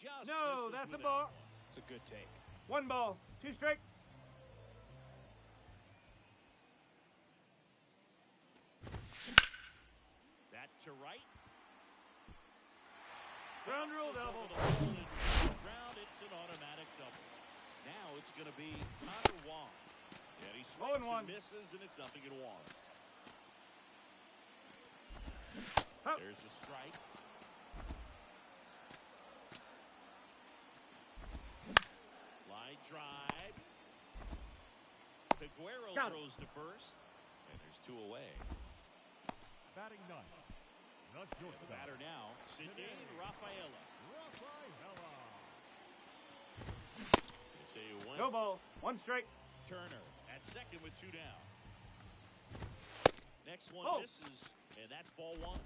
just No, that's a ball. It's a good take. 1 ball, 2 strikes. That to right. Ground rule double. Ground, it's an automatic double. Now it's going to be Connor Wong. And he swings and misses, and it's 0-1. Oh. There's a strike. Line drive. Peguero throws to first, and there's 2 away. Batting ninth. Not your the batter now, Sidney Rafaela. No ball, 1 strike. Turner at second with 2 down. Next one misses, and that's ball 1.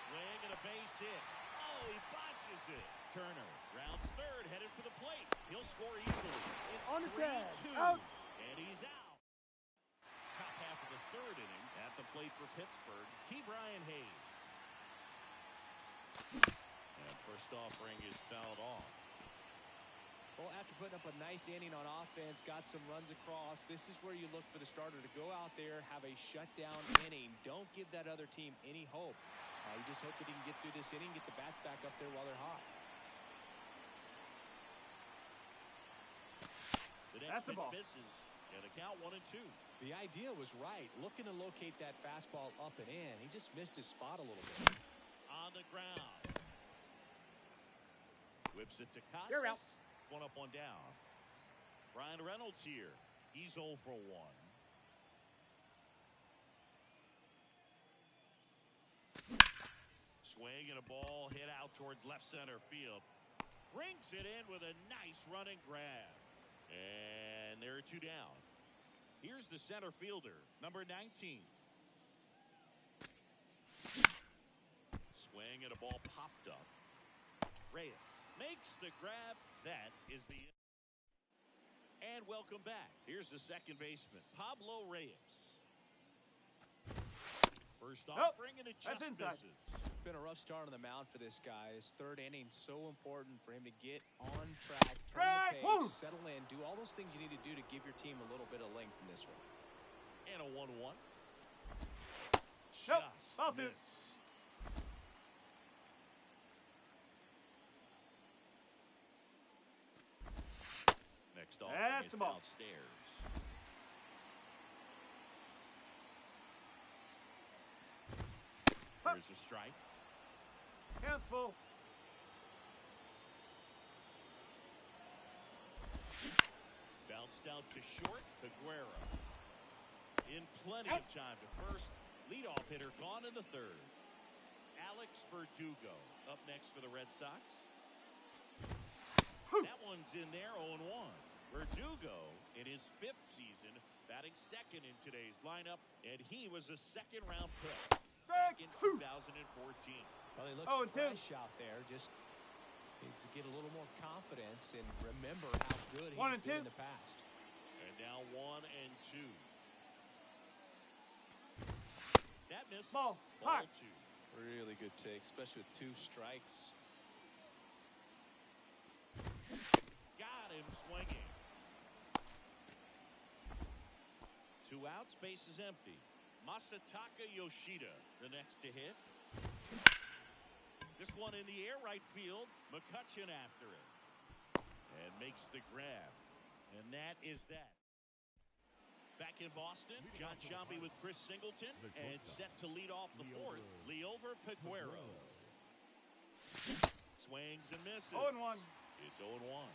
Swing and a base hit. Oh, he botches it. Turner rounds third, headed for the plate. He'll score easily. It's On the tag. 3-2. Out. And he's out. Top half of the 3rd inning at the plate for Pittsburgh. Brian Hayes. And first offering is fouled off. Well, after putting up a nice inning on offense, got some runs across, this is where you look for the starter to go out there, have a shutdown inning. Don't give that other team any hope. You just hope that he can get through this inning, get the bats back up there while they're hot. The next pitch misses, and a count 1-2. The idea was right, looking to locate that fastball up and in. He just missed his spot a little bit. On the ground. Whips it to You're out. Casas. 1 up, 1 down. Brian Reynolds here. He's 0 for 1. Swing and a ball hit out towards left center field. Brings it in with a nice running grab. And there are 2 down. Here's the center fielder, number 19. Swing and a ball popped up. Reyes makes the grab. That is the... And welcome back. Here's the second baseman, Pablo Reyes. First offering, and it just misses. Been a rough start on the mound for this guy. This 3rd inning, so important for him to get on track, turn the page, settle in, do all those things you need to do to give your team a little bit of length in this one. And a 1-1. Nope. Just missed. Next offering is downstairs. There's a strike. Count's full. Bounced out to short. Peguero. In plenty of time to first. Leadoff hitter gone in the 3rd. Alex Verdugo up next for the Red Sox. That one's in there, 0-1. Verdugo in his 5th season, batting second in today's lineup, and he was a second-round pick back in 2014. Well, he looks fresh out there. Just needs to get a little more confidence and remember how good he's been in the past. And now 1-2. That misses. Ball 2. Really good take, especially with 2 strikes. Got him swinging. 2 outs, base is empty. Masataka Yoshida, the next to hit. This one in the air, right field. McCutchen after it. And makes the grab. And that is that. Back in Boston, John Sciambi with Chris Singleton. And set to lead off the 4th, Liover Peguero. Swings and misses. 0-1. It's 0-1.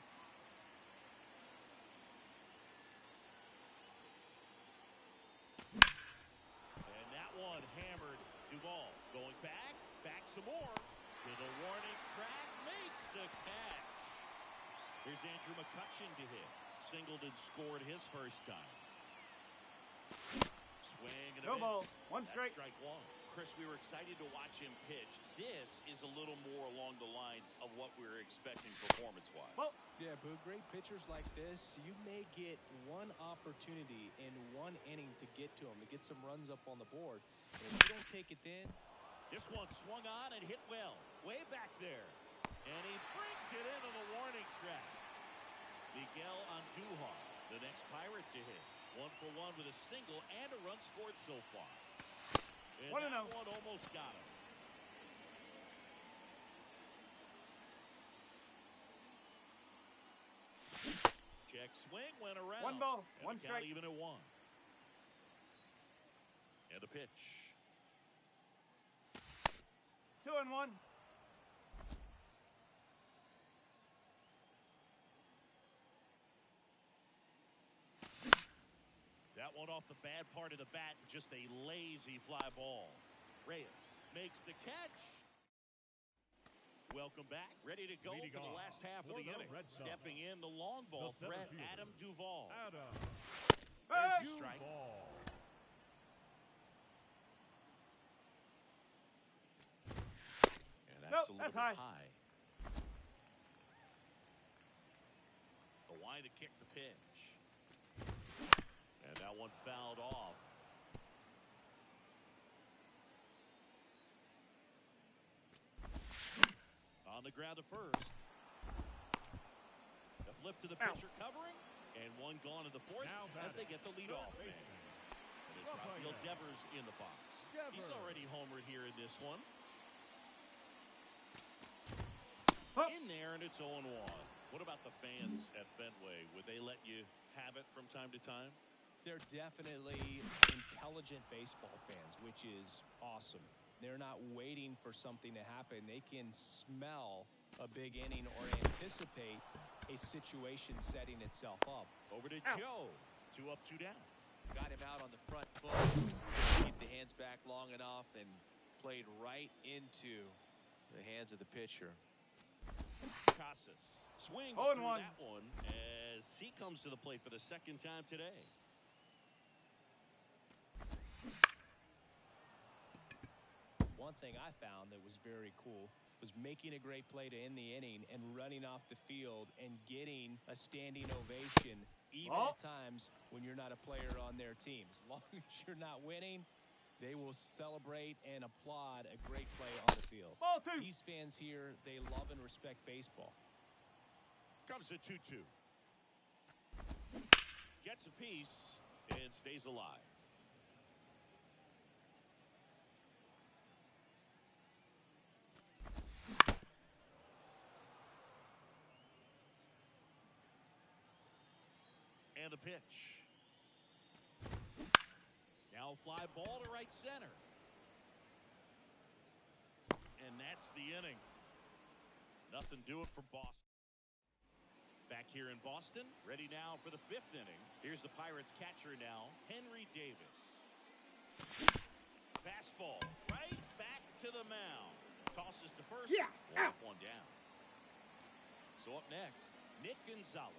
And that one hammered. Duvall going back some more. To the warning track, makes the catch. Here's Andrew McCutchen to hit. Singleton scored his first time. Swing and a No ball. miss. 1 strike. Strike 1. Chris, we were excited to watch him pitch. This is a little more along the lines of what we were expecting performance-wise. Well, Yeah, Boo, great pitchers like this, you may get one opportunity in one inning to get to them, to get some runs up on the board. And if you don't take it then, This one swung on and hit well. Way back there. And he brings it into the warning track. Miguel Andujar, the next Pirate to hit. 1 for 1 with a single and a run scored so far. And 1-0. that one almost got him. Check swing went around. 1 ball, And 1 the count strike. even at 1. And the pitch. 2-1. That one off the bad part of the bat, just a lazy fly ball. Reyes makes the catch. Welcome back, ready to go Leading for the off last half of for the the inning. Red Sox, Stepping in the long ball the center threat, fielder, Adam Duvall. Adam There's your Hey! strike. Duvall. And that's Nope, a little that's bit high. high. The wide to kick the pitch. And that one fouled off. On the ground to first. The flip to the pitcher covering. And one gone in the fourth Now as they batting, get the leadoff man. baseman. And it's Rafael Devers in the box. He's Devers. already homered here in this one. Huh. In there, and it's 0-1. What about the fans at Fenway? Would they let you have it from time to time? they're definitely intelligent baseball fans, which is awesome. They're not waiting for something to happen. They can smell a big inning or anticipate a situation setting itself up. Over to Joe. 2 up, 2 down. Got him out on the front foot. Keep the hands back long enough and played right into the hands of the pitcher. Casas swings 0-1. through that one as he comes to the plate for the second time today. One thing I found that was very cool was making a great play to end the inning and running off the field and getting a standing ovation even at times when you're not a player on their team. As long as you're not winning, they will celebrate and applaud a great play on the field. Ball 2. These fans here, they love and respect baseball. Comes the 2-2. Gets a piece and stays alive. And the pitch. Now fly ball to right center. And that's the inning. Nothing do it for Boston. Back here in Boston, ready now for the 5th inning. Here's the Pirates catcher now, Henry Davis. Fastball right back to the mound. Tosses to first. Yeah, One up, 1 down. So up next, Nick Gonzalez.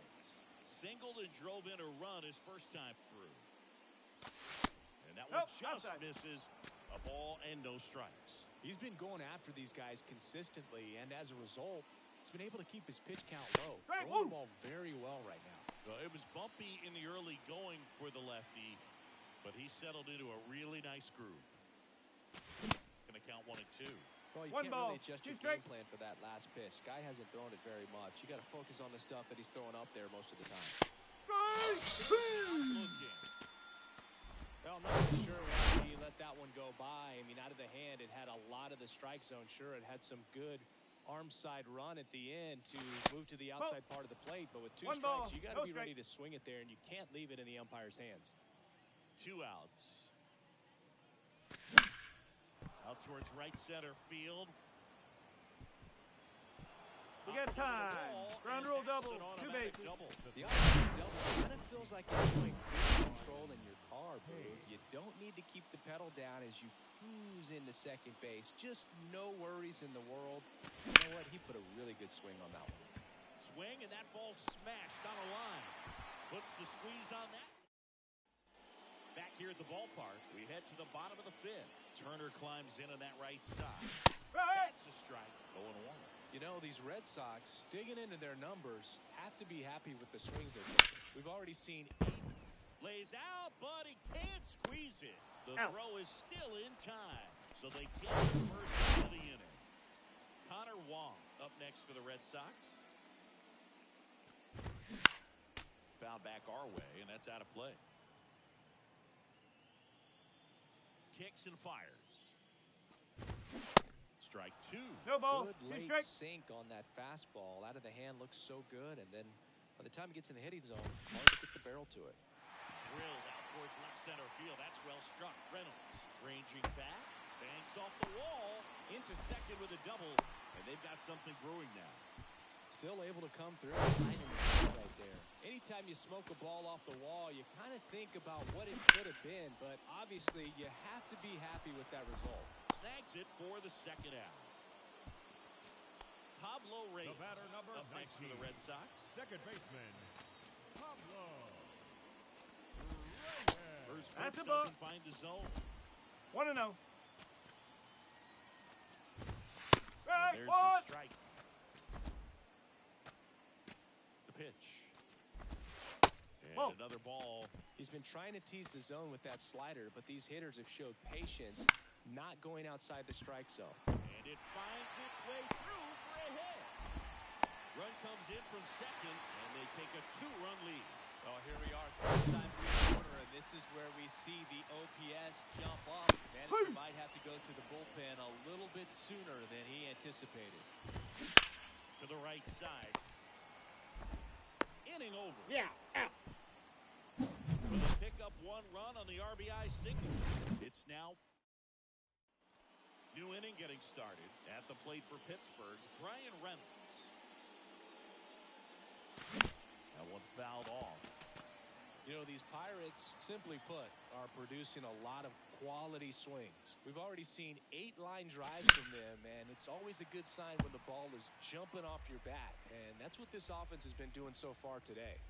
Singled and drove in a run his first time through. And that one just outside. misses. A ball and no strikes. He's been going after these guys consistently, and as a result, he's been able to keep his pitch count low. Right, Throwing woo. the ball very well right now. Well, it was bumpy in the early going for the lefty, but he settled into a really nice groove. Gonna count 1 and 2. Well, you 1 can't ball, really adjust 2 your strike. game plan for that last pitch. Guy hasn't thrown it very much. You got to focus on the stuff that he's throwing up there most of the time. Looking. Well, I'm not really sure why he let that one go by. I mean, out of the hand, it had a lot of the strike zone. Sure, it had some good arm side run at the end to move to the outside part of the plate. But with 2 1 ball, strikes, you got to no be strike. ready to swing it there, and you can't leave it in the umpire's hands. 2 outs. Out towards right center field. We got time. Ground rule double, 2 bases. The offensive double kind of feels like you're doing cruise control in your car, Boo. You don't need to keep the pedal down as you cruise into second base. Just no worries in the world. You know what? He put a really good swing on that one. Swing, and that ball smashed on a line. Puts the squeeze on that. Back here at the ballpark, we head to the bottom of the fifth. Turner climbs in on that right side. That's a strike. 0-1. You know, these Red Sox, digging into their numbers, have to be happy with the swings they're taking. We've already seen 8. Lays out, but he can't squeeze it. The throw is still in time, so they get the first out of the inning. Connor Wong up next for the Red Sox. Foul back our way, and that's out of play. Kicks and fires. Strike 2. No ball. Good 2 late strikes. sink on that fastball. Out of the hand looks so good, and then by the time it gets in the hitting zone, hard to get the barrel to it. Drilled out towards left center field. That's well struck. Reynolds ranging back. Bangs off the wall. Into second with a double. And they've got something brewing now. Still able to come through right there. Anytime you smoke a ball off the wall, you kind of think about what it could have been, but obviously you have to be happy with that result. Snags it for the second out. Pablo Reyes The batter, number up next for 19. the Red Sox. Second baseman, Pablo First That's pitch a ball. doesn't find the zone. 1-0. And there's the strike. The pitch. And another ball. He's been trying to tease the zone with that slider, but these hitters have showed patience, not going outside the strike zone. And it finds its way through for a hit. Run comes in from second, and they take a 2-run lead. Well, here we are, third time through the quarter, and this is where we see the OPS jump up. Manager might have to go to the bullpen a little bit sooner than he anticipated. To the right side. Inning over. Yeah, out. With a pickup 1 run on the RBI single. It's now new inning getting started. At the plate for Pittsburgh, Brian Reynolds. That one fouled off. You know, these Pirates, simply put, are producing a lot of quality swings. We've already seen 8 line drives from them, and it's always a good sign when the ball is jumping off your bat, and that's what this offense has been doing so far today.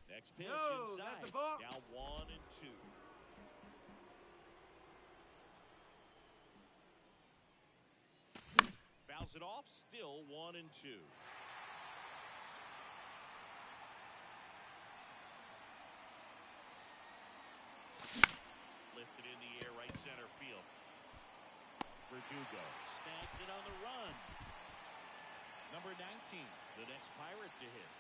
Next pitch No, inside. that's a ball. Now 1-2. Fouls it off. Still 1-2. Lifted in the air, right center field. Verdugo snags it on the run. Number 19, the next Pirate to hit.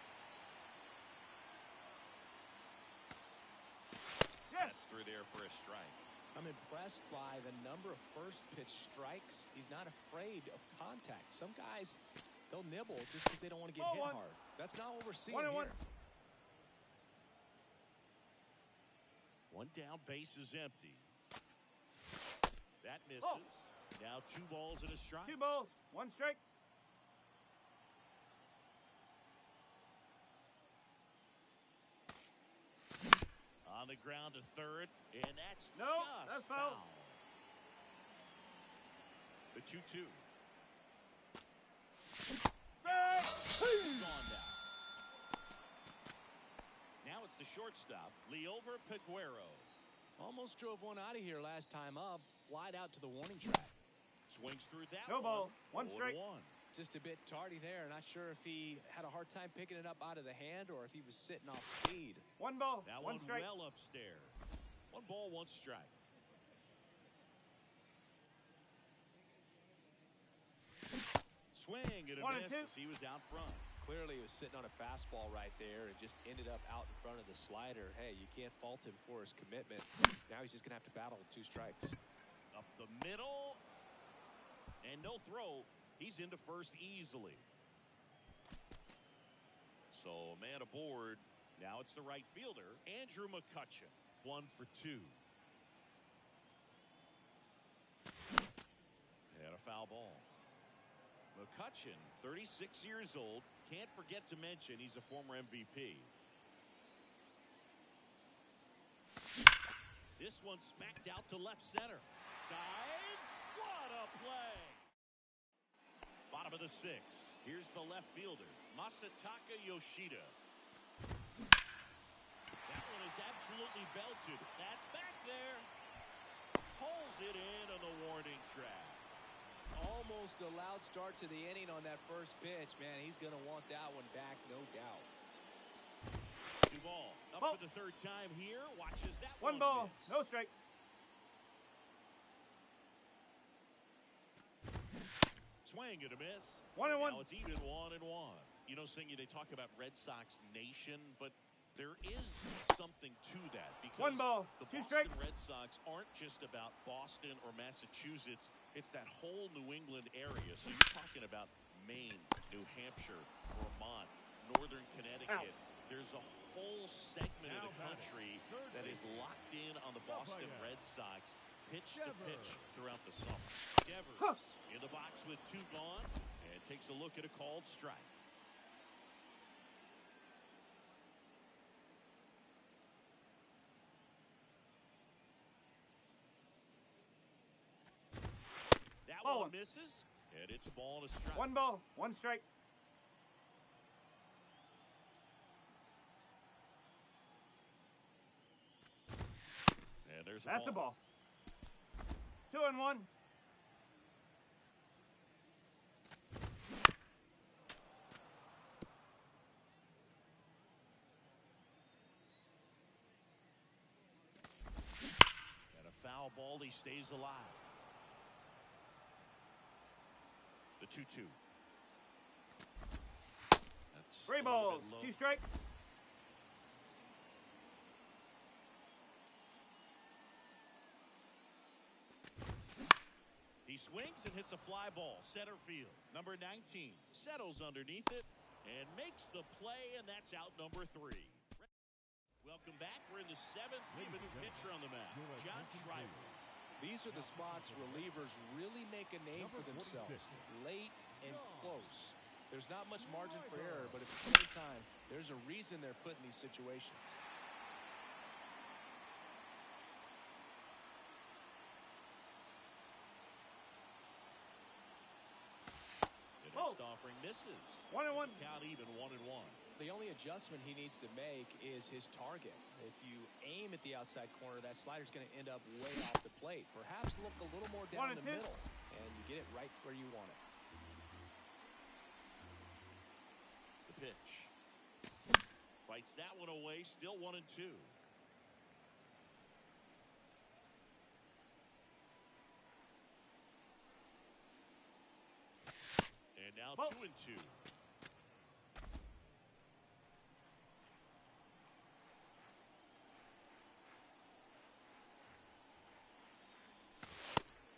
Yes. That's through there for a strike. I'm impressed by the number of first pitch strikes. He's not afraid of contact. Some guys, they'll nibble just because they don't want to get hit hard. That's not what we're seeing 1-1. here. One down, base is empty. That misses. Oh. Now 2 balls and a strike. 2 balls. 1 strike. On the ground to third, and that's No, just that's foul. The 2-2. Strike. Gone down. Now it's the shortstop, Leover Peguero. Almost drove one out of here last time up. Flied out to the warning track. Swings through that No ball. 1 strike. 1. Just a bit tardy there. Not sure if he had a hard time picking it up out of the hand or if he was sitting off speed. 1 ball. That 1 one strike. well upstairs. 1 ball, 1 strike. Swing and a 1-2. miss as he was out front. Clearly he was sitting on a fastball right there and just ended up out in front of the slider. Hey, you can't fault him for his commitment. Now he's just going to have to battle with 2 strikes. Up the middle. And no throw. He's into first easily. So a man aboard. Now it's the right fielder, Andrew McCutchen. 1 for 2. And a foul ball. McCutchen, 36 years old. Can't forget to mention he's a former MVP. This one smacked out to left center. Dives. What a play. Bottom of the 6th. Here's the left fielder, Masataka Yoshida. absolutely belted. That's back there. Pulls it in on the warning track. Almost a loud start to the inning on that first pitch. Man, he's going to want that one back, no doubt. Duvall up Ball. for the third time here. Watches that One ball, miss. no strike. Swing and a miss. 1-1. Now it's even 1-1. You know, Singy, they talk about Red Sox Nation, but there is something to that because One ball, the two Boston strike. Red Sox aren't just about Boston or Massachusetts. It's that whole New England area. So you're talking about Maine, New Hampshire, Vermont, Northern Connecticut. Ow. There's a whole segment of the Now batting, country third that is base. locked in on the Boston Umpire. Red Sox, pitch to Devers. pitch throughout the summer. Devers Huh. in the box with 2 gone and takes a look at a called strike. That Ball one one. misses, and it's a ball and a strike. 1 ball, 1 strike. And there's That's a ball. 2-1. And a foul ball, he stays alive. The 2-2. That's 3 a little balls, bit low. 2 strike. He swings and hits a fly ball, center field. Number 19 settles underneath it and makes the play, and that's out number 3. Welcome back. We're in the 7th. We have a new pitcher on the mound, John Schreiber. These are the spots relievers really make a name for themselves. Late and close. There's not much margin for error, but at the same time, there's a reason they're put in these situations. The Oh. next offering misses. 1-1. Count even 1-1. The only adjustment he needs to make is his target. If you aim at the outside corner, that slider's going to end up way off the plate. Perhaps look a little more down 1-2. the middle, and you get it right where you want it. The pitch. Fights that one away. Still 1-2. And now Ball. 2-2.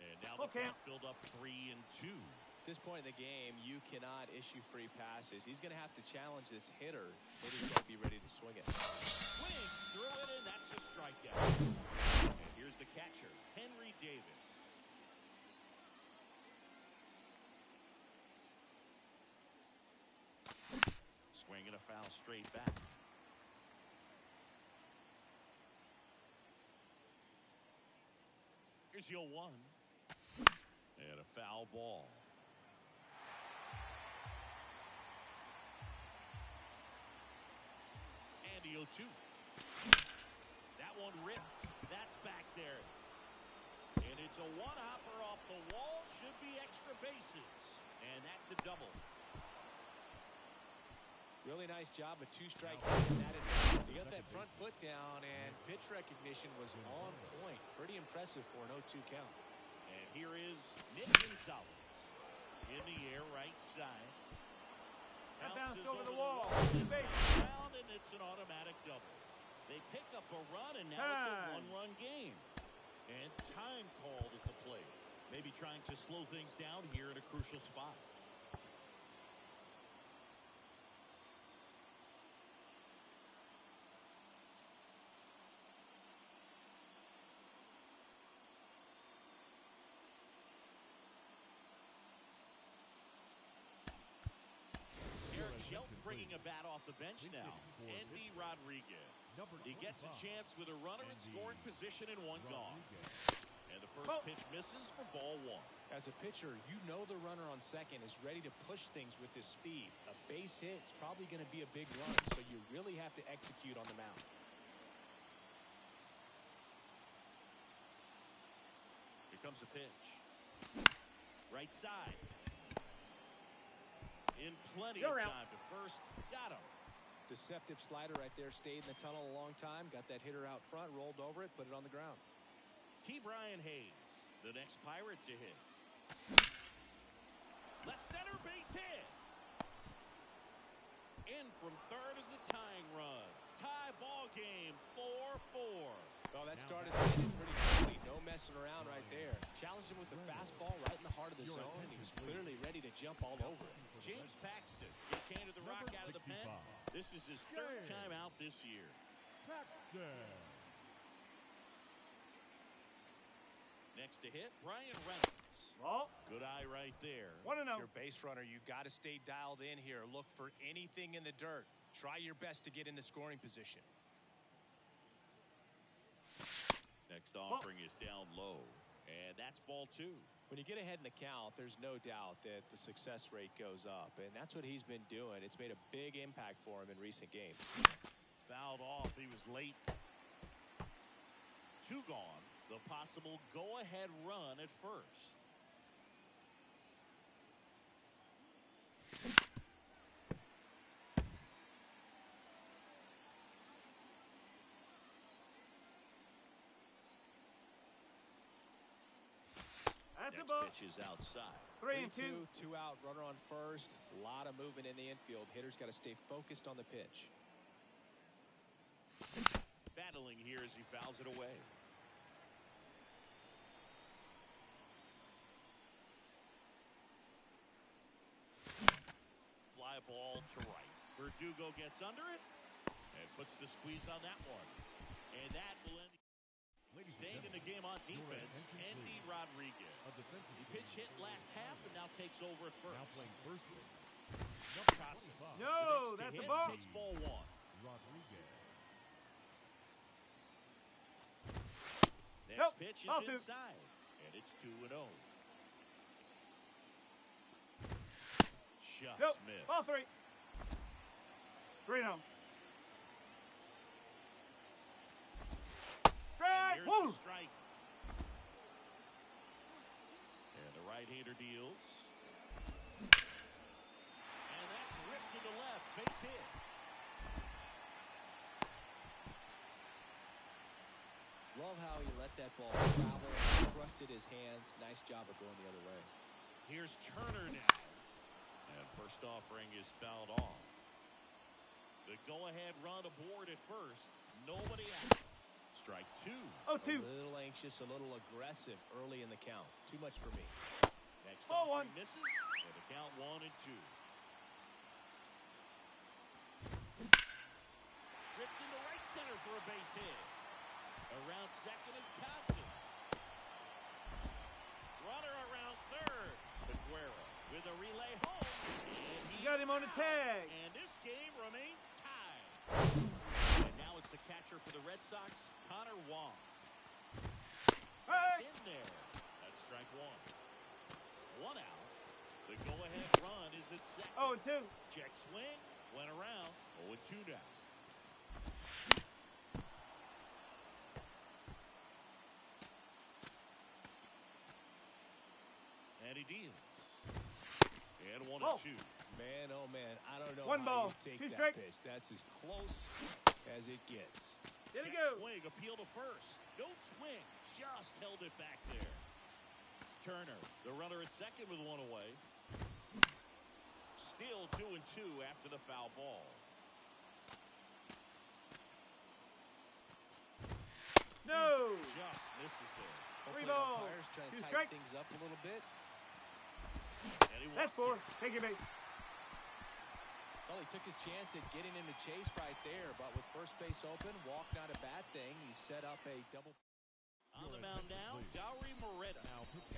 And now the Okay. count filled up 3-2. At this point in the game, you cannot issue free passes. He's going to have to challenge this hitter. Hitter's got to be ready to swing it. Swings through it, and that's a strikeout. And here's the catcher, Henry Davis. Swinging a foul straight back. Here's your 1. And a foul ball. And the 0-2. That one ripped. That's back there. And it's a one-hopper off the wall. Should be extra bases. And that's a double. Really nice job, a 2-strike. He got that front foot down, and pitch recognition was on point. Pretty impressive for an 0-2 count. And here is Nick Gonzalez. In the air, right side. That Bounces bounced over the the wall. Base. Down, and it's an automatic double. They pick up a run, and now it's a Time. one-run game. And time called at the plate. Maybe trying to slow things down here in a crucial spot. Bringing a bat off the bench now. Andy Rodriguez. He gets a chance with a runner in scoring position and 1 gone. And the first pitch misses for ball 1. As a pitcher, you know the runner on second is ready to push things with his speed. A base hit's probably going to be a big run, so you really have to execute on the mound. Here comes the pitch. Right side. In plenty of time to first. Got him. Deceptive slider right there. Stayed in the tunnel a long time. Got that hitter out front. Rolled over it. Put it on the ground. Key Brian Hayes, the next Pirate to hit. Left center base hit. In from third is the tying run. Tie ball game, 4-4. Well, that started pretty quickly. No messing around right there. Challenged him with the fastball right in the heart of the zone, and he was clearly ready to jump all over it. James Paxton gets handed the rock out of the pen. This is his third time out this year. Paxton. Next to hit, Brian Reynolds. Ball. Good eye right there. 1-0. Your base runner, you got to stay dialed in here. Look for anything in the dirt. Try your best to get into scoring position. Next offering is down low, and that's ball 2. When you get ahead in the count, there's no doubt that the success rate goes up, and that's what he's been doing. It's made a big impact for him in recent games. Fouled off. He was late. 2 gone. The possible go-ahead run at first. That's a Next ball. pitch is outside. 3-2. 2 out, runner on first. A lot of movement in the infield. Hitter's got to stay focused on the pitch. Battling here as he fouls it away. Fly ball to right. Verdugo gets under it and puts the squeeze on that one. And that will end. Staying in the game on defense, Andy Rodriguez. He pitch hit last half and now takes over at first. Now playing first base. Casas. No, The next to that's a hit ball. takes ball 1. Rodriguez. Next Nope, pitch is ball 2. inside, and it's 2-0. Just Nope. missed. Ball 3. 3-0. And here's Woo! the strike. And the right-hander deals. And that's ripped to the left. Base hit. Love how he let that ball travel, trusted his hands. Nice job of going the other way. Here's Turner now. And first offering is fouled off. The go-ahead run aboard at first. Nobody out. Strike 2. 0-2. A little anxious, a little aggressive early in the count. Too much for me. Next Ball offering 1. misses. And the count 1-2. Ripped into right center for a base hit. Around second is Casas. Runner around third. Aguero with a relay home. And You got him on the tag. And this game remains tied. And now it's the catcher for the Red Sox, Connor Wong. That's Hey! in there. That's strike 1. 1 out. The go-ahead run is at second. 0-2. Check swing. Went around. 0-2 now. And he deals. And 1-2. Man, oh man, I don't know 1 how ball, you take 2 that strike. pitch. That's as close as it gets. There we Check go. swing. Appeal to first. No swing. Just held it back there. Turner, the runner at second with 1 away. Still 2-2 after the foul ball. No. Just misses there. 3 Hopefully balls. umpires trying to 2 tighten strike. things up a little bit. And he That's walked 4. Take your base. Well, he took his chance at getting into chase right there, but with first base open, walk not a bad thing. He set up a double. On the mound now, Gowry Moreta.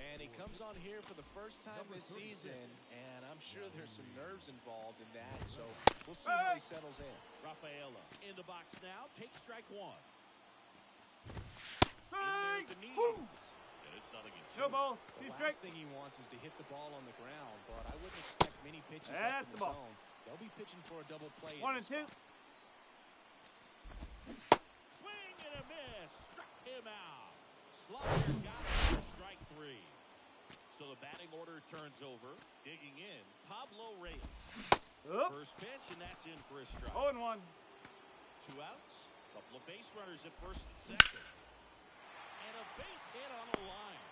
And he comes on here for the first time this season, and I'm sure there's some nerves involved in that, so we'll see how he settles in. Rafaela in the box now. Takes strike 1. In there Hey! at the knees. Woo! And it's nothing in 2. No ball. The 2 last strike. thing he wants is to hit the ball on the ground, but I wouldn't expect many pitches That's up in the the ball. zone. They'll be pitching for a double play. 1-2. Swing and a miss. Struck him out. Slider got him for strike 3. So the batting order turns over. Digging in, Pablo Reyes. First pitch, and that's in for a strike. 0-1. 2 outs. Couple of base runners at first and second. And a base hit on the line.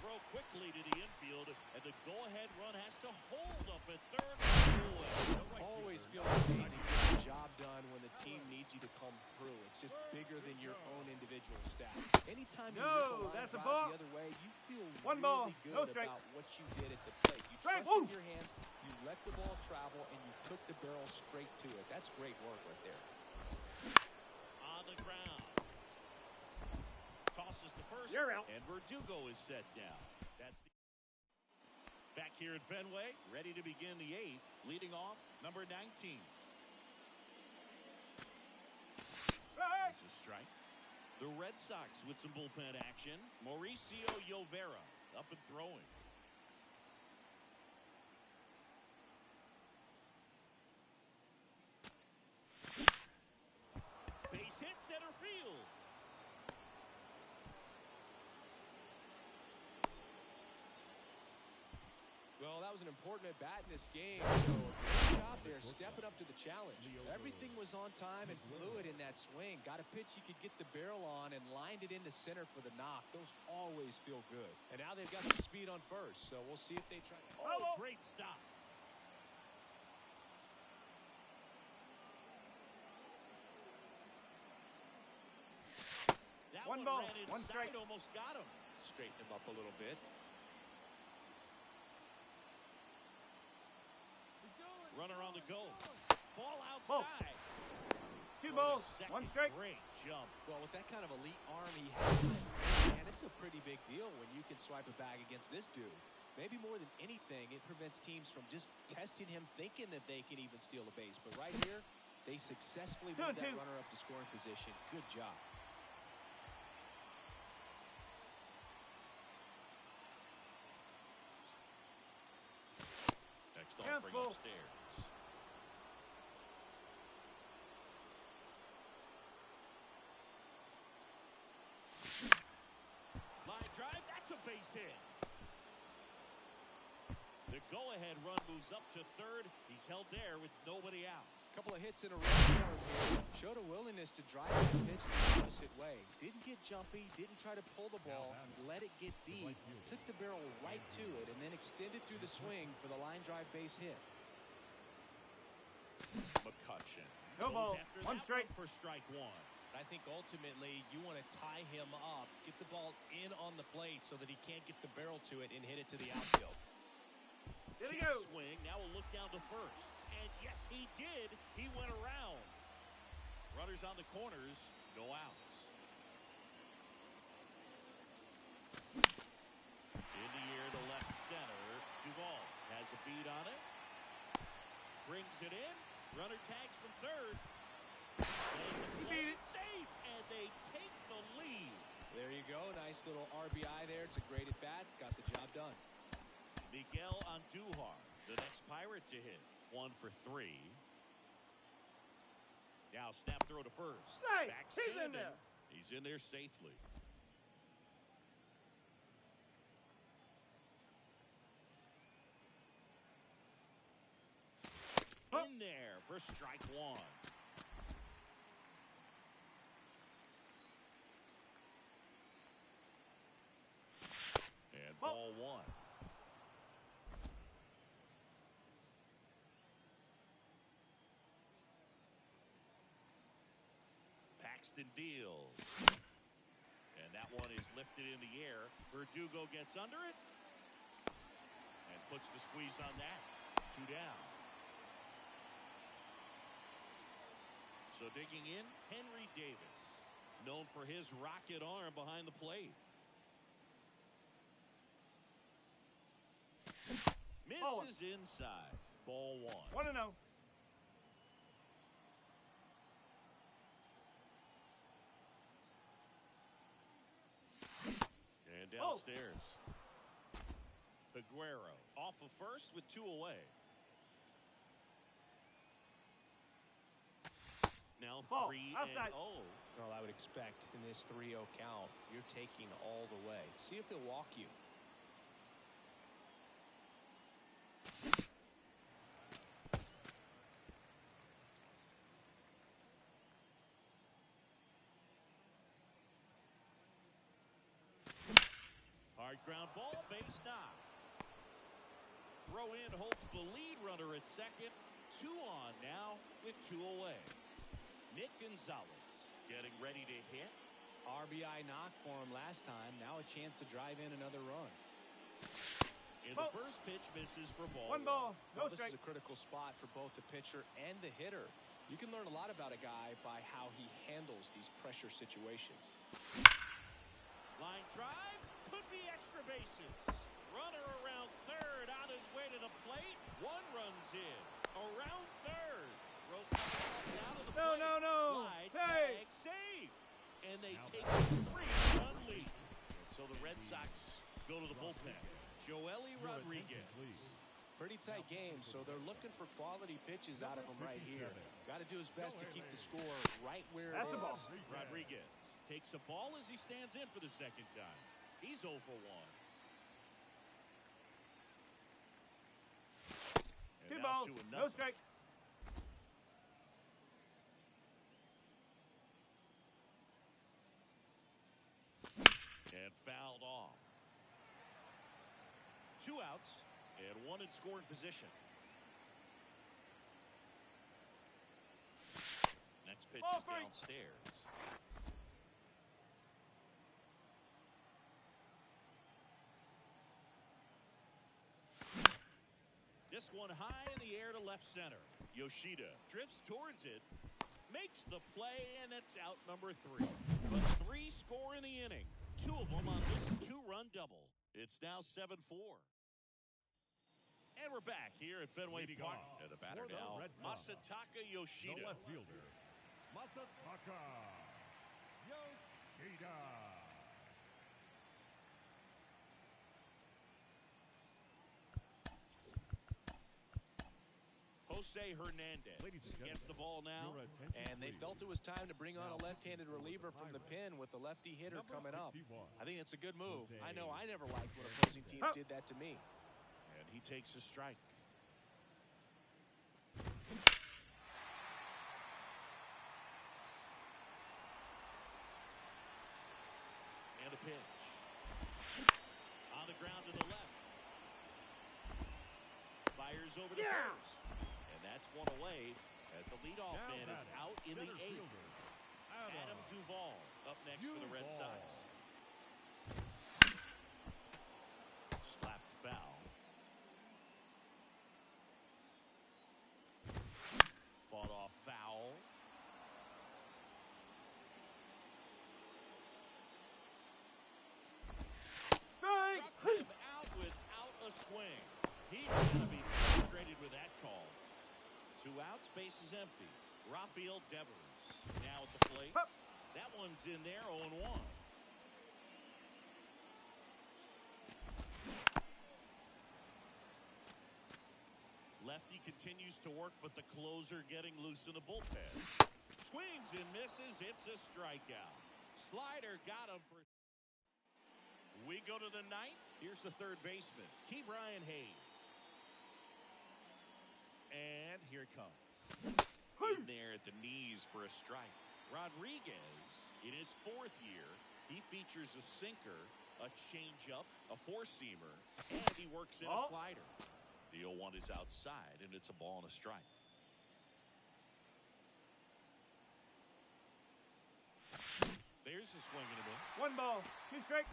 Throw quickly to the infield, and the go-ahead run has to hold up at third. Always feels amazing getting the job done when the team needs you to come through. It's just bigger than your own individual stats. Anytime you rip a line drive the other way, you feel really good about what you did at the plate. You trusted your hands, you let the ball travel, and you took the barrel straight to it. That's great work right there. On the ground. Tosses to first, You're out. and Verdugo is set down. That's the back here at Fenway, ready to begin the 8th, leading off number 19. There's a strike. The Red Sox with some bullpen action. Mauricio Llovera up and throwing. Base hit center field. Well, that was an important at-bat in this game. So great job there, stepping up to the challenge. Everything was on time and fluid in that swing. Got a pitch you could get the barrel on and lined it into center for the knock. Those always feel good. And now they've got some speed on first, so we'll see if they try. Oh, great stop. That One ball, ran one inside, strike. almost got him. Straighten him up a little bit. Runner on the go. Ball outside. 2 balls, 1 strike. Great jump. Well, with that kind of elite arm he has, man, it's a pretty big deal when you can swipe a bag against this dude. Maybe more than anything, it prevents teams from just testing him, thinking that they can even steal a base. But right here, they successfully moved that runner up to scoring position. Good job. Next offering upstairs. Line drive, that's a base hit. The go-ahead run moves up to third. He's held there with nobody out. Couple of hits in a row for him here. Showed a willingness to drive that pitch the opposite way. Didn't get jumpy, didn't try to pull the ball, let it get deep, took the barrel right to it, and then extended through the swing for the line drive base hit. McCutcheon. No ball, 1 strike. For strike 1. I think ultimately you want to tie him up, get the ball in on the plate so that he can't get the barrel to it and hit it to the outfield. Here we go. Swing, now a look down to first. And yes, he did. He went around. Runners on the corners, no outs. In the air to left center. Duvall has a beat on it. Brings it in. Runner tags from third. And the save, and they take the lead. There you go. Nice little RBI there. It's a great at bat. Got the job done. Miguel Andujar, the next Pirate to hit. 1 for 3. Now snap throw to first. He's in there. He's in there safely. In there for strike 1. And ball 1. Paxton deals. And that one is lifted in the air. Verdugo gets under it. And puts the squeeze on that. 2 down. So digging in, Henry Davis. Known for his rocket arm behind the plate. Misses inside. Ball 1. 1-0. And downstairs. Peguero off of first with 2 away. Now now Ball. 3-0. Outside. Well, I would expect in this 3-0 count, you're taking all the way. See if he'll walk you. Hard ground ball, base knock. Throw in holds the lead runner at second. 2 on now with 2 away. Nick Gonzalez getting ready to hit. RBI knock for him last time. Now a chance to drive in another run. In the first pitch, misses for ball. 1 ball. No This strike. is a critical spot for both the pitcher and the hitter. You can learn a lot about a guy by how he handles these pressure situations. Line drive. Could be extra bases. Runner around third. On his way to the plate. 1 runs in. Around third. Rope down to the plate. No. Slide, Hey. tag, save. And they take a 3-run lead. So the Red Sox go to the bullpen. Joely Rodriguez. Pretty tight game, so they're looking for quality pitches out of him right here. Got to do his best to keep the score right where That's it a ball. is. Rodriguez takes a ball as he stands in for the second time. He's 0 for 1. And 2 now balls. 2-0. No strike. And fouled off. 2 outs and 1 in scoring position. Next pitch Ball is break. downstairs. This one high in the air to left center. Yoshida drifts towards it, makes the play, and it's out number 3. But 3 score in the inning. 2 of them on this 2-run double. It's now 7-4. And we're back here at Fenway Leading Park. off And the batter for the now, Red Sox, Masataka The Yoshida. left fielder, Masataka Yoshida. Jose Hernandez Ladies and gentlemen, gets the ball now. your attention, And they please. felt it was time to bring on a Now, left-handed reliever from the pen with the lefty hitter Number coming up. 61. I think it's a good move. Jose I know I never liked when opposing teams did that to me. And he takes a strike. And a pitch. On the ground to the left. Fires over to first. And that's 1 away as the leadoff Now man is batting, out in the center 8th. fielder, Adam Duvall up next for the Red Duvall. Sox. Slapped foul. Fought off foul. Strike. Struck him out without a swing. He's going to be frustrated with that call. 2 outs, base is empty. Rafael Devers now at the plate. Hup. That one's in there, 0-1. Lefty continues to work, but the closer getting loose in the bullpen. Swings and misses. It's a strikeout. Slider got him for. We go to the 9th. Here's the third baseman, Key Brian Hayes. And here it comes. In there at the knees for a strike. Rodriguez, in his 4th year, he features a sinker, a changeup, a 4-seamer, and he works in a slider. The 0-1 is outside, and it's a ball and a strike. There's a swing and a miss. 1 ball. 2 strike.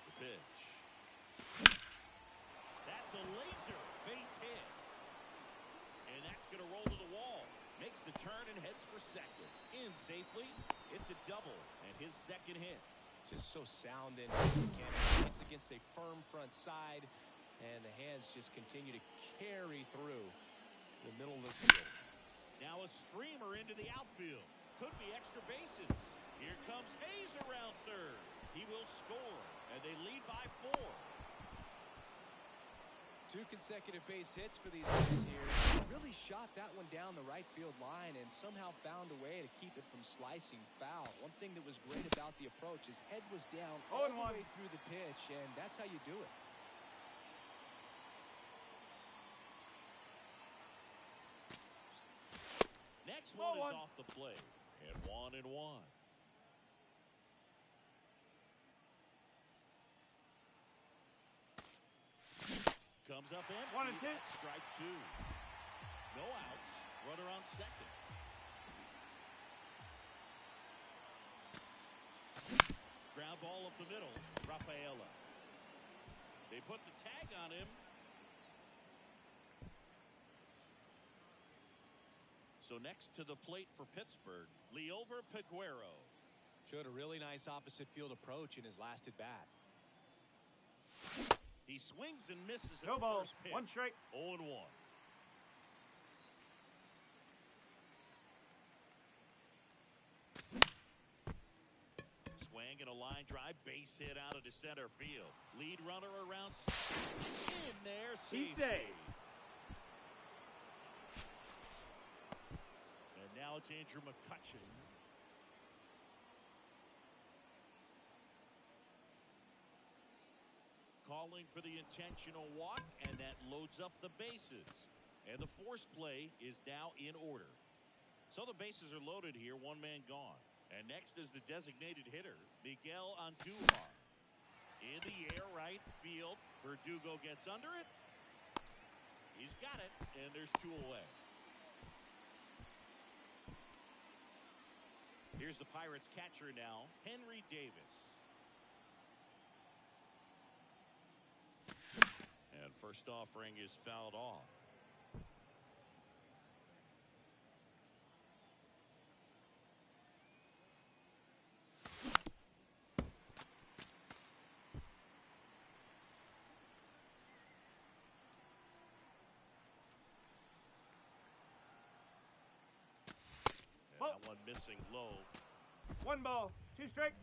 The pitch. That's a laser base hit. And that's going to roll to the wall. Makes the turn and heads for second. In safely. It's a double and his second hit. Just so sound in his mechanics. It's against a firm front side, and the hands just continue to carry through the middle of the field. Now a screamer into the outfield. Could be extra bases. Here comes Hayes around third. He will score, and they lead by 4. 2 consecutive base hits for these guys here. Really shot that one down the right field line and somehow found a way to keep it from slicing foul. One thing that was great about the approach, his head was down all the way through the pitch, and that's how you do it. Next one is off the plate, and 1-1. Comes up in. 1-2. Strike 2. No outs. Runner on second. Ground ball up the middle. Rafaela. They put the tag on him. So next to the plate for Pittsburgh, Liover Peguero. Showed a really nice opposite field approach in his last at bat. He swings and misses at No the ball. first pitch. 1 strike. 0-1. Swing and a line drive, base hit out into center field. Lead runner around in there. He's safe. And now it's Andrew McCutchen. Calling for the intentional walk, and that loads up the bases. And the force play is now in order. So the bases are loaded here, 1 man gone. And next is the designated hitter, Miguel Andujar. In the air, right field. Verdugo gets under it. He's got it, and there's 2 away. Here's the Pirates catcher now, Henry Davis. And first offering is fouled off. And that one missing low. 1 ball. 2 strike.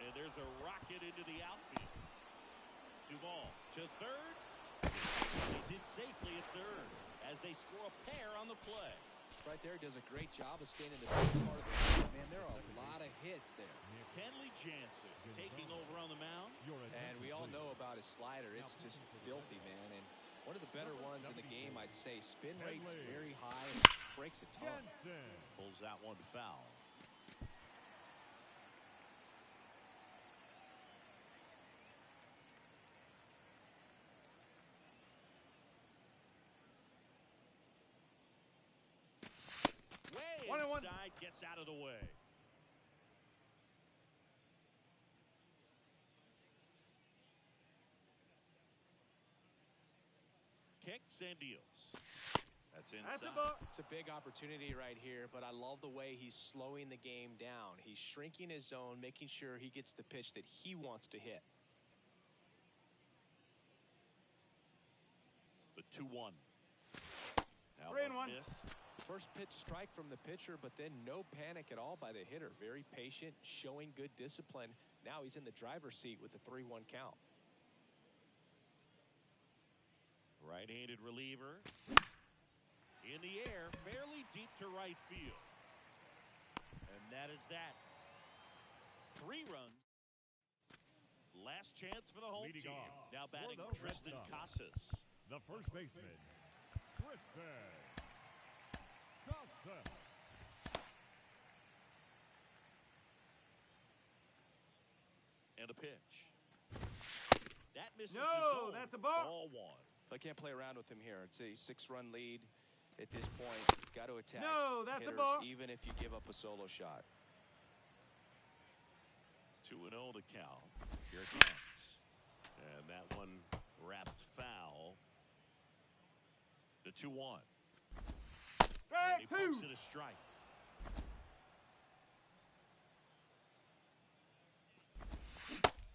And there's a rocket into the outfield. Duvall to third. He's in safely at third as they score a pair on the play. Right there, does a great job of staying in the big part of the field. Man, there are a lot of hits there. Kenley Jansen taking over on the mound. And we all know about his slider. It's just filthy, man. And one of the better ones in the game, I'd say. Spin rate's very high and breaks a ton. Pulls that one foul. Way 1-1. inside, gets out of the way. Kicks and deals. That's inside. That's a ball. It's a big opportunity right here, but I love the way he's slowing the game down. He's shrinking his zone, making sure he gets the pitch that he wants to hit. The 2-1. Now 3-1. miss. First pitch strike from the pitcher, but then no panic at all by the hitter. Very patient, showing good discipline. Now he's in the driver's seat with the 3-1 count. Right-handed reliever. In the air, fairly deep to right field. And that is that. 3 runs. Last chance for the home Leading team. off Now for batting the Tristan Red Casas. The first baseman, Tristan Casas. And a pitch. That misses No, the zone. that's a ball. Ball 1. I can't play around with him here. It's a 6-run lead at this point. Got to attack No, that's a hitters, ball. even if you give up a solo shot. 2-0 to count. Here it comes. And that one wrapped foul. The 2-1. And he pumps it a strike.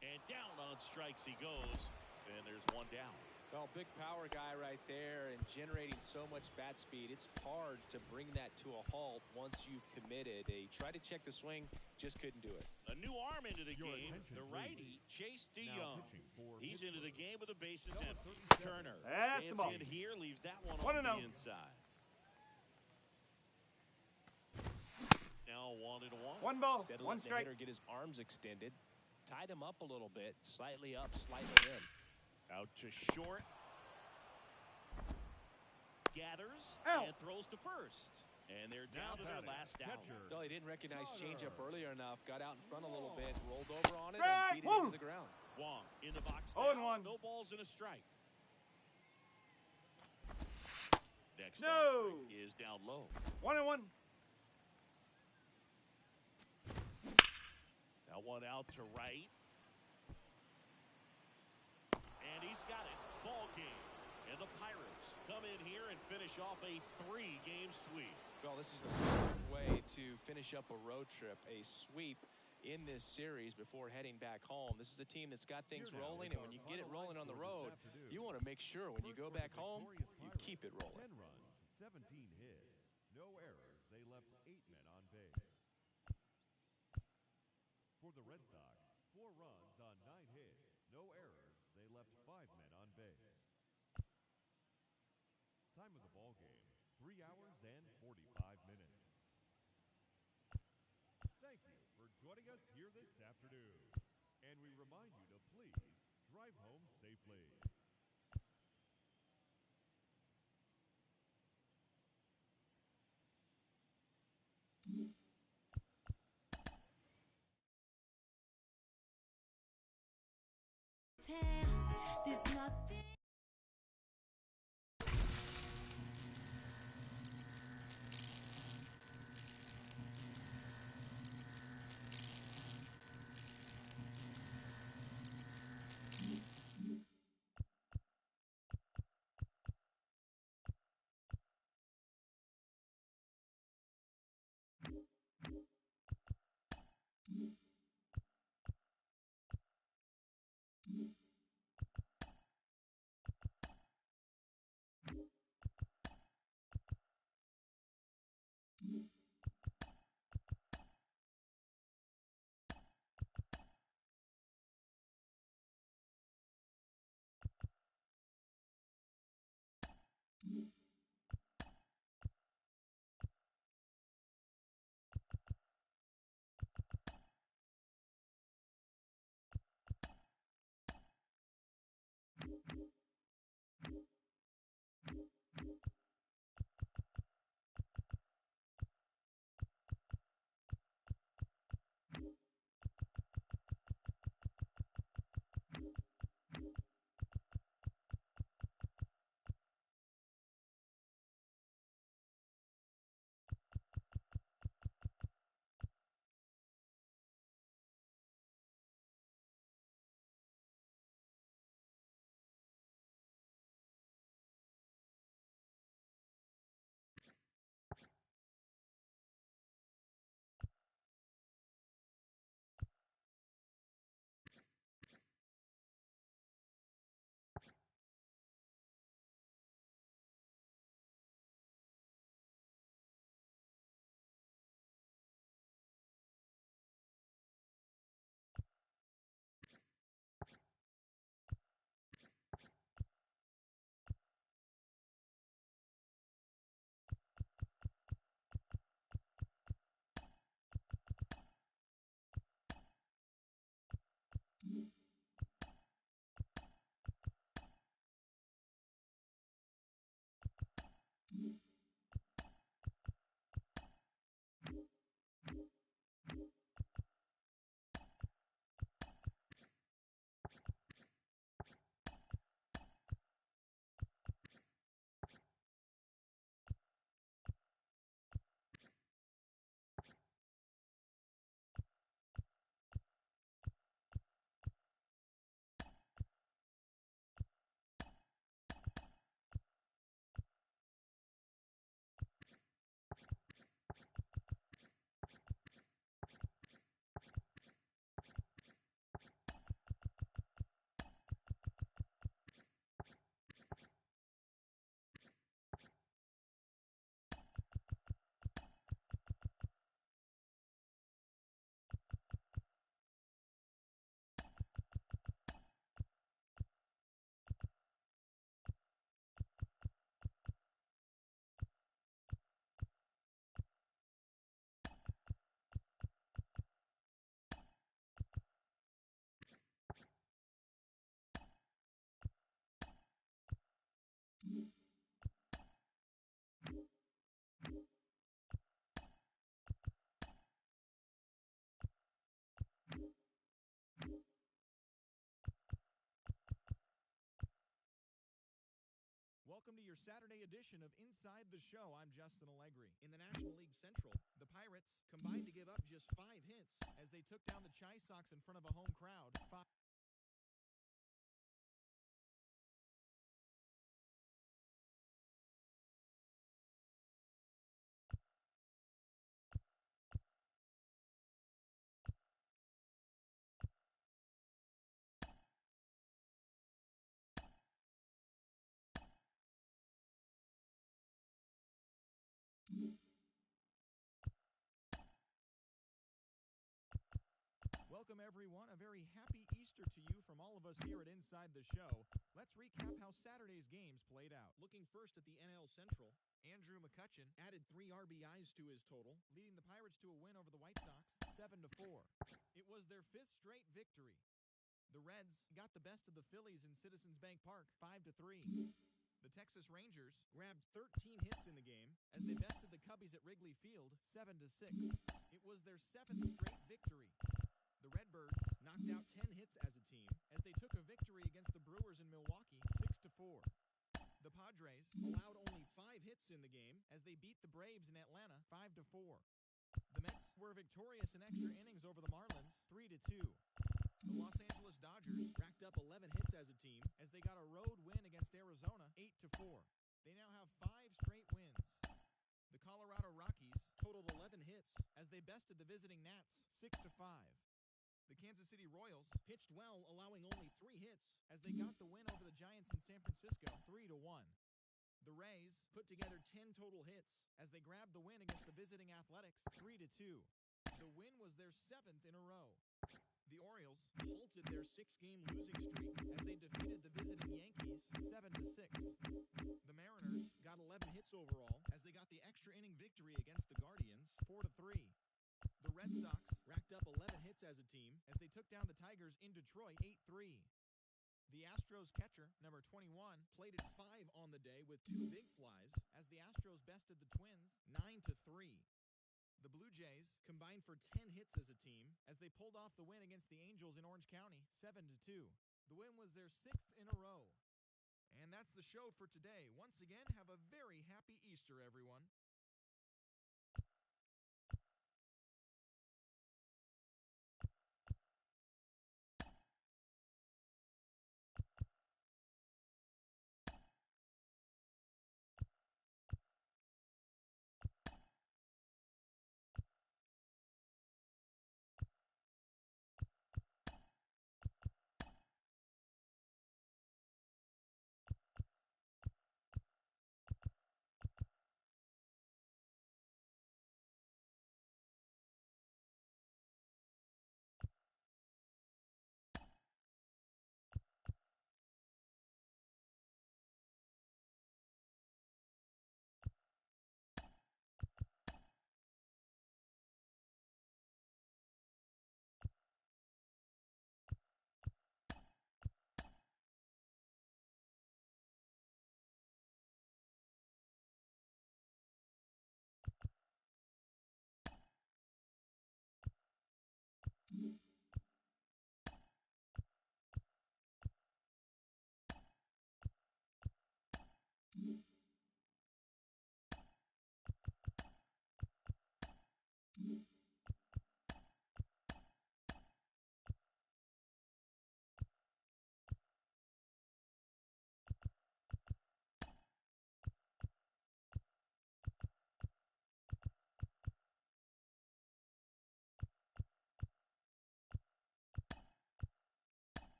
And down on strikes he goes. And there's 1 down. Well, big power guy right there and generating so much bat speed. It's hard to bring that to a halt once you've committed. They tried to check the swing, just couldn't do it. A new arm into the Your game. attention, The righty, Chase Now DeYoung. pitching for He's into the game with the bases Number empty. 37. Turner That's the stands ball. in here, leaves that one One off and the out. inside. Now 1-1. One ball, Instead of one letting the strike. hitter get his arms extended, tied him up a little bit, slightly up, slightly in. Out to short. Gathers Out. and throws to first. And they're down to their batting, last out. catcher. No, he didn't recognize changeup Carter. earlier enough, got out in front a little bit, rolled over on it, Strike and beat it one. into the ground. Wong in the box 0-1. now. No balls and a strike. Next No. offering is down low. 1-1. That one out to right. And he's got it. Ball game. And the Pirates come in here and finish off a 3-game sweep. Well, this is the perfect way to finish up a road trip, a sweep in this series before heading back home. This is a team that's got things Here now rolling, is and when our you get it final rolling on the line score road, this afternoon. you want to make sure when you go back home, you keep it rolling. 10 runs, 17 hits, no errors. They left 8 men on base. For the Red Sox, 4 runs on 9 hits, no errors. They left 5 men on base. Time of the ball game, 3 hours and 45 minutes. Thank you for joining us here this afternoon. And we remind you to please drive home safely. There's nothing. your Saturday edition of Inside the Show. I'm Justin Allegri. In the National League Central, the Pirates combined to give up just 5 hits as they took down the Chi Sox in front of a home crowd. Welcome, everyone. A very happy Easter to you from all of us here at Inside the Show. Let's recap how Saturday's games played out. Looking first at the NL Central, Andrew McCutchen added 3 RBIs to his total, leading the Pirates to a win over the White Sox, 7-4. It was their 5th straight victory. The Reds got the best of the Phillies in Citizens Bank Park, 5-3. The Texas Rangers grabbed 13 hits in the game as they bested the Cubbies at Wrigley Field, 7-6. It was their 7th straight victory. The Redbirds knocked out 10 hits as a team as they took a victory against the Brewers in Milwaukee, 6-4. The Padres allowed only 5 hits in the game as they beat the Braves in Atlanta, 5-4. The Mets were victorious in extra innings over the Marlins, 3-2. The Los Angeles Dodgers racked up 11 hits as a team as they got a road win against Arizona, 8-4. They now have 5 straight wins. The Colorado Rockies totaled 11 hits as they bested the visiting Nats, 6-5. The Kansas City Royals pitched well, allowing only 3 hits as they got the win over the Giants in San Francisco, 3-1. The Rays put together 10 total hits as they grabbed the win against the visiting Athletics, 3-2. The win was their 7th in a row. The Orioles halted their 6-game losing streak as they defeated the visiting Yankees, 7-6. The Mariners got 11 hits overall as they got the extra inning victory against the Guardians, 4-3. The Red Sox racked up 11 hits as a team as they took down the Tigers in Detroit, 8-3. The Astros catcher, number 21, plated 5 on the day with 2 big flies as the Astros bested the Twins, 9-3. The Blue Jays combined for 10 hits as a team as they pulled off the win against the Angels in Orange County, 7-2. The win was their 6th in a row. And that's the show for today. Once again, have a very happy Easter, everyone.